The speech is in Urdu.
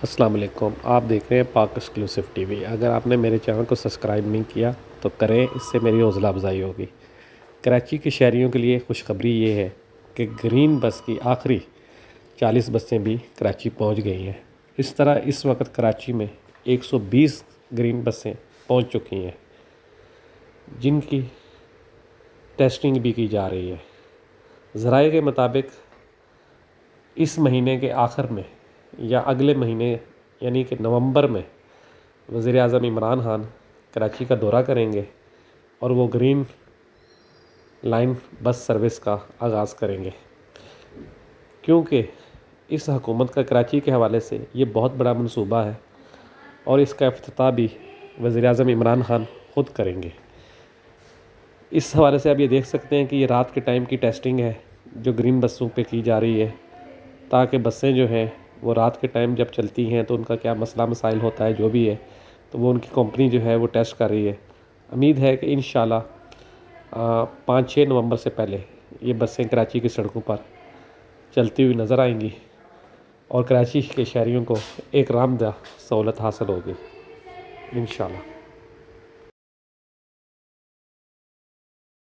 السلام علیکم، آپ دیکھ رہے ہیں پاک ایکسکلوسیو ٹی وی۔ اگر آپ نے میرے چینل کو سبسکرائب نہیں کیا تو کریں، اس سے میری حوصلہ افزائی ہوگی۔ کراچی کے شہریوں کے لیے خوشخبری یہ ہے کہ گرین بس کی آخری 40 بسیں بھی کراچی پہنچ گئی ہیں۔ اس طرح اس وقت کراچی میں 120 گرین بسیں پہنچ چکی ہیں، جن کی ٹیسٹنگ بھی کی جا رہی ہے۔ ذرائع کے مطابق اس مہینے کے آخر میں یا اگلے مہینے یعنی کہ نومبر میں وزیر اعظم عمران خان کراچی کا دورہ کریں گے اور وہ گرین لائن بس سروس کا آغاز کریں گے، کیونکہ اس حکومت کا کراچی کے حوالے سے یہ بہت بڑا منصوبہ ہے اور اس کا افتتاح بھی وزیر اعظم عمران خان خود کریں گے۔ اس حوالے سے آپ یہ دیکھ سکتے ہیں کہ یہ رات کے ٹائم کی ٹیسٹنگ ہے جو گرین بسوں پہ کی جا رہی ہے، تاکہ بسیں جو ہیں وہ رات کے ٹائم جب چلتی ہیں تو ان کا کیا مسئلہ مسائل ہوتا ہے جو بھی ہے، تو وہ ان کی کمپنی جو ہے وہ ٹیسٹ کر رہی ہے۔ امید ہے کہ انشاءاللہ 5-6 نومبر سے پہلے یہ بسیں کراچی کی سڑکوں پر چلتی ہوئی نظر آئیں گی اور کراچی کے شہریوں کو ایک آرامدہ سہولت حاصل ہوگی انشاءاللہ۔